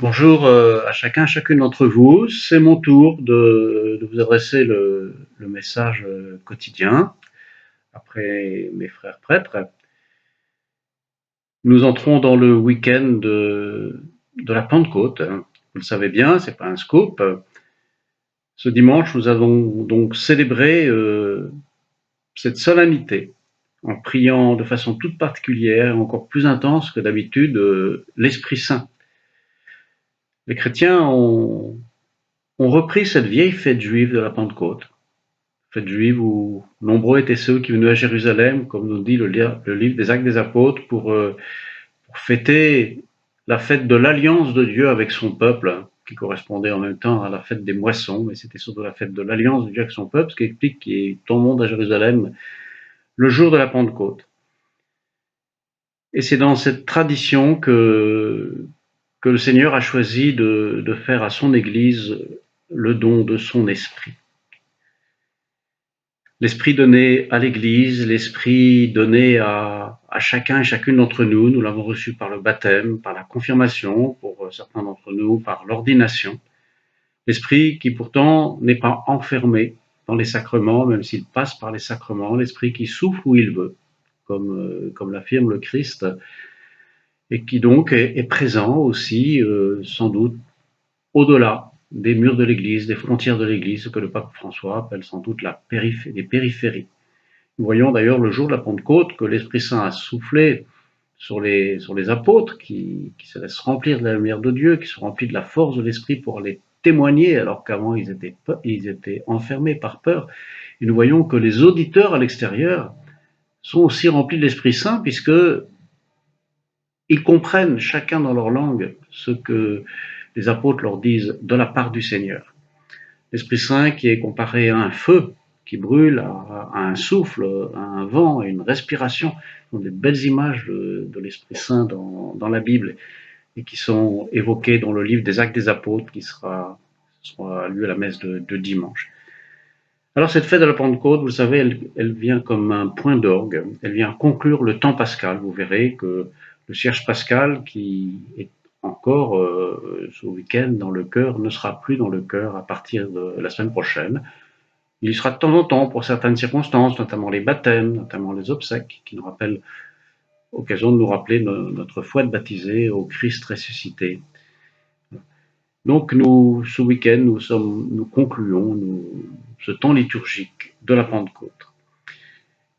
Bonjour à chacun, chacune d'entre vous. C'est mon tour de vous adresser le message quotidien après mes frères prêtres. Nous entrons dans le week-end de la Pentecôte. Vous le savez bien, c'est pas un scoop. Ce dimanche, nous allons donc célébrer cette solennité en priant de façon toute particulière, encore plus intense que d'habitude, l'Esprit Saint. Les chrétiens ont repris cette vieille fête juive de la Pentecôte, fête juive où nombreux étaient ceux qui venaient à Jérusalem, comme nous dit le livre des Actes des Apôtres, pour fêter la fête de l'alliance de Dieu avec son peuple, qui correspondait en même temps à la fête des moissons, mais c'était surtout la fête de l'alliance de Dieu avec son peuple, ce qui explique qu'il tout le monde à Jérusalem le jour de la Pentecôte. Et c'est dans cette tradition que le Seigneur a choisi de faire à son Église le don de son esprit. L'esprit donné à l'Église, l'esprit donné à chacun et chacune d'entre nous, nous l'avons reçu par le baptême, par la confirmation, pour certains d'entre nous, par l'ordination. L'esprit qui pourtant n'est pas enfermé dans les sacrements, même s'il passe par les sacrements, l'esprit qui souffle où il veut, comme l'affirme le Christ, et qui donc est présent aussi, sans doute, au-delà des murs de l'Église, des frontières de l'Église, ce que le pape François appelle sans doute les périphéries. Nous voyons d'ailleurs le jour de la Pentecôte que l'Esprit Saint a soufflé sur les apôtres qui se laissent remplir de la lumière de Dieu, qui sont remplis de la force de l'Esprit pour aller témoigner, alors qu'avant ils étaient enfermés par peur. Et nous voyons que les auditeurs à l'extérieur sont aussi remplis de l'Esprit Saint, puisque ils comprennent chacun dans leur langue ce que les apôtres leur disent de la part du Seigneur. L'Esprit Saint qui est comparé à un feu qui brûle, à un souffle, à un vent, à une respiration, ce sont des belles images de l'Esprit Saint dans la Bible et qui sont évoquées dans le livre des Actes des Apôtres qui sera lu à la messe de dimanche. Alors cette fête de la Pentecôte, vous le savez, elle vient comme un point d'orgue, elle vient conclure le temps pascal. Vous verrez que le cierge pascal qui est encore ce week-end dans le cœur ne sera plus dans le cœur à partir de la semaine prochaine. Il y sera de temps en temps pour certaines circonstances, notamment les baptêmes, notamment les obsèques, qui nous rappellent, occasion de nous rappeler notre foi de baptisé au Christ ressuscité. Donc ce week-end, nous concluons ce temps liturgique de la Pentecôte.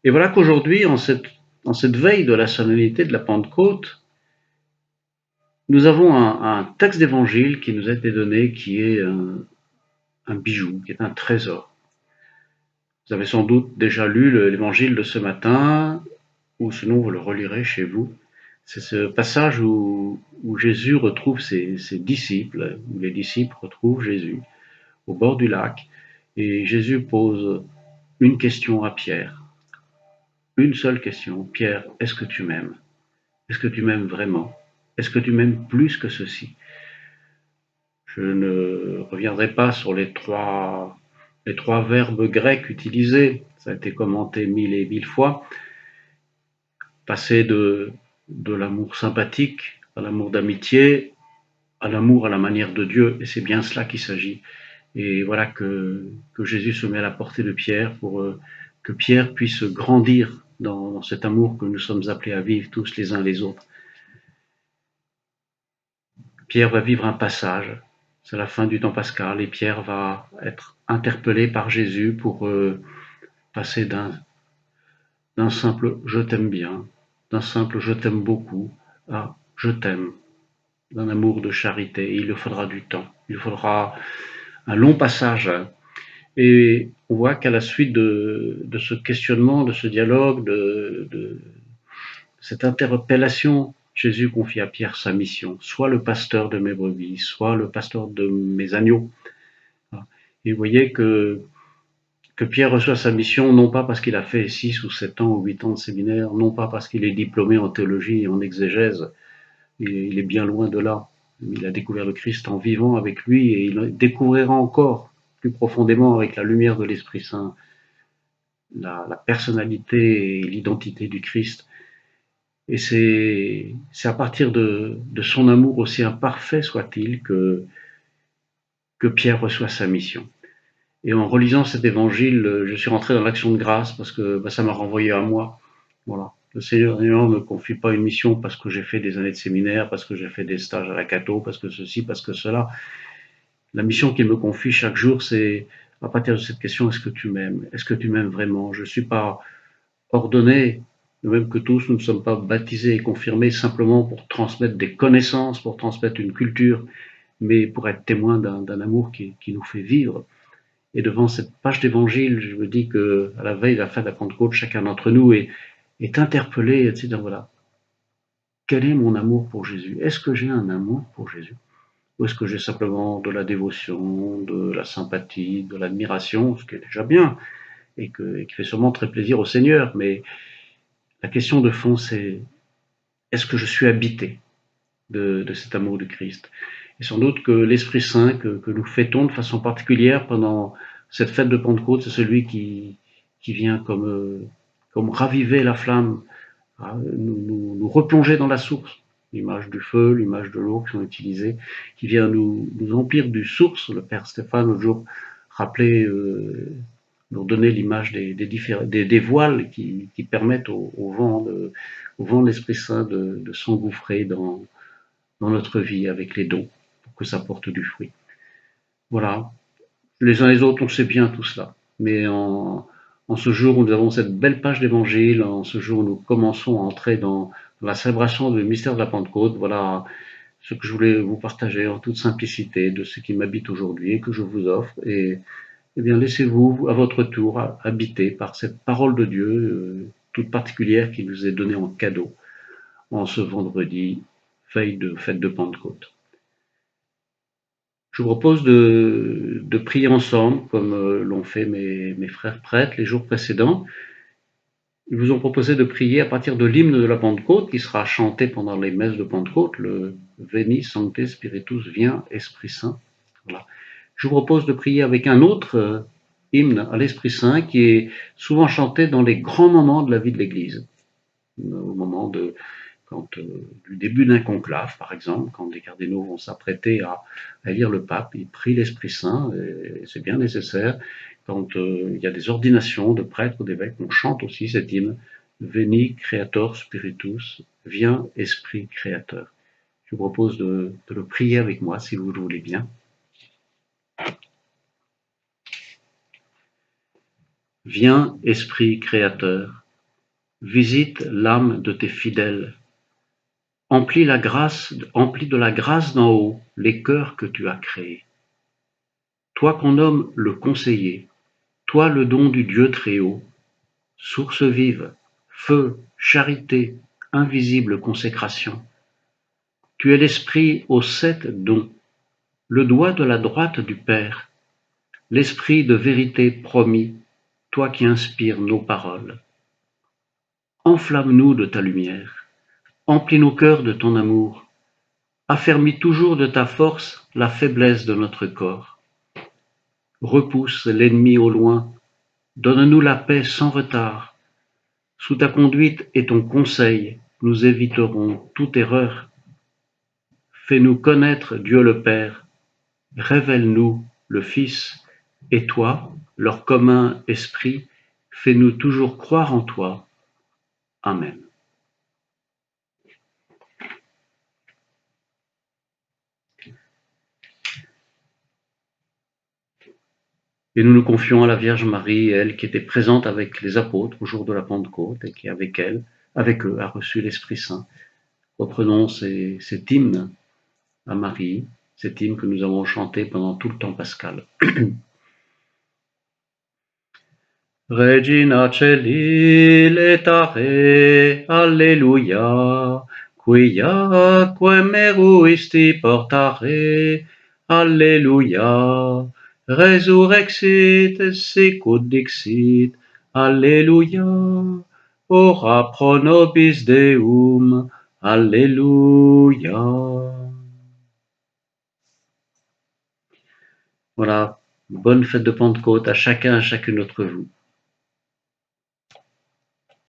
Et voilà qu'aujourd'hui, en cette veille de la solennité de la Pentecôte, nous avons un texte d'évangile qui nous a été donné, qui est un bijou, qui est un trésor. Vous avez sans doute déjà lu l'évangile de ce matin, ou sinon vous le relirez chez vous. C'est ce passage où Jésus retrouve ses disciples, où les disciples retrouvent Jésus au bord du lac, et Jésus pose une question à Pierre. Une seule question. Pierre, est-ce que tu m'aimes? Est-ce que tu m'aimes vraiment? Est-ce que tu m'aimes plus que ceci? Je ne reviendrai pas sur les trois verbes grecs utilisés. Ça a été commenté mille et mille fois. Passer de l'amour sympathique à l'amour d'amitié, à l'amour à la manière de Dieu, et c'est bien cela qu'il s'agit. Et voilà que Jésus se met à la portée de Pierre pour que Pierre puisse grandir dans cet amour que nous sommes appelés à vivre tous les uns les autres. Pierre va vivre un passage, c'est la fin du temps pascal, et Pierre va être interpellé par Jésus pour passer d'un simple « je t'aime bien », d'un simple « je t'aime beaucoup » à « je t'aime », d'un amour de charité. Il lui faudra du temps, il faudra un long passage. Et on voit qu'à la suite de ce questionnement, de ce dialogue, de cette interpellation, Jésus confie à Pierre sa mission, soit le pasteur de mes brebis, soit le pasteur de mes agneaux. Et vous voyez que Pierre reçoit sa mission non pas parce qu'il a fait 6 ou 7 ans ou 8 ans de séminaire, non pas parce qu'il est diplômé en théologie et en exégèse, il est bien loin de là. Il a découvert le Christ en vivant avec lui et il découvrira encore plus profondément avec la lumière de l'Esprit Saint la personnalité et l'identité du Christ. Et c'est à partir de son amour, aussi imparfait soit-il, que Pierre reçoit sa mission. Et en relisant cet évangile, je suis rentré dans l'action de grâce parce que ça m'a renvoyé à moi. Voilà. Le Seigneur ne me confie pas une mission parce que j'ai fait des années de séminaire, parce que j'ai fait des stages à la Cato, parce que ceci, parce que cela. La mission qu'il me confie chaque jour, c'est à partir de cette question, est-ce que tu m'aimes? Est-ce que tu m'aimes vraiment? Je ne suis pas ordonné, de même que tous, nous ne sommes pas baptisés et confirmés simplement pour transmettre des connaissances, pour transmettre une culture, mais pour être témoin d'un amour qui nous fait vivre. Et devant cette page d'évangile, je me dis que à la veille de la fin de la Pentecôte, chacun d'entre nous est interpellé, etc. Voilà. Quel est mon amour pour Jésus? Est-ce que j'ai un amour pour Jésus? Ou est-ce que j'ai simplement de la dévotion, de la sympathie, de l'admiration, ce qui est déjà bien, et qui fait sûrement très plaisir au Seigneur. Mais la question de fond, c'est est-ce que je suis habité de cet amour du Christ? Et sans doute que l'Esprit Saint que nous fêtons de façon particulière pendant cette fête de Pentecôte, c'est celui qui vient comme raviver la flamme, nous replonger dans la source. L'image du feu, l'image de l'eau qui sont utilisées, qui vient nous emplir du source. Le Père Stéphane, l'autre jour, rappelait, nous donner l'image des voiles qui permettent au vent de l'Esprit Saint de s'engouffrer dans notre vie avec les dons pour que ça porte du fruit. Voilà. Les uns les autres, on sait bien tout cela. Mais en ce jour où nous avons cette belle page d'évangile, en ce jour où nous commençons à entrer dans la célébration du mystère de la Pentecôte, voilà ce que je voulais vous partager en toute simplicité de ce qui m'habite aujourd'hui et que je vous offre. Et eh bien, laissez-vous à votre tour habiter par cette parole de Dieu toute particulière qui nous est donnée en cadeau en ce vendredi, veille de fête de Pentecôte. Je vous propose de prier ensemble, comme l'ont fait mes frères prêtres les jours précédents. Ils vous ont proposé de prier à partir de l'hymne de la Pentecôte qui sera chanté pendant les messes de Pentecôte, le Veni Sancte Spiritus, viens Esprit Saint. Voilà. Je vous propose de prier avec un autre hymne à l'Esprit Saint qui est souvent chanté dans les grands moments de la vie de l'Église, au moment du début d'un conclave, par exemple, quand des cardinaux vont s'apprêter à élire le pape, ils prient l'Esprit Saint, et c'est bien nécessaire. Quand il y a des ordinations de prêtres ou d'évêques, on chante aussi cet hymne, Veni Creator Spiritus, viens Esprit Créateur. Je vous propose de le prier avec moi, si vous le voulez bien. Viens, Esprit Créateur, visite l'âme de tes fidèles, emplis de la grâce d'en haut les cœurs que tu as créés. Toi qu'on nomme le conseiller, toi le don du Dieu très haut, source vive, feu, charité, invisible consécration. Tu es l'esprit aux 7 dons, le doigt de la droite du Père, l'esprit de vérité promis, toi qui inspires nos paroles. Enflamme-nous de ta lumière, emplis nos cœurs de ton amour, affermis toujours de ta force la faiblesse de notre corps. Repousse l'ennemi au loin, donne-nous la paix sans retard. Sous ta conduite et ton conseil, nous éviterons toute erreur. Fais-nous connaître Dieu le Père, révèle-nous le Fils, et toi, leur commun esprit, fais-nous toujours croire en toi. Amen. Et nous nous confions à la Vierge Marie, elle qui était présente avec les apôtres au jour de la Pentecôte et qui, avec eux, a reçu l'Esprit Saint. Reprenons cet hymne à Marie, cet hymne que nous avons chanté pendant tout le temps pascal. Regina Celi letare, Alleluia, quia meruisti portare, Alleluia, resurrexit sicut dixit, Alleluia, ora pro nobis Deum, Alléluia. Voilà, bonne fête de Pentecôte à chacun, à chacune d'entre vous.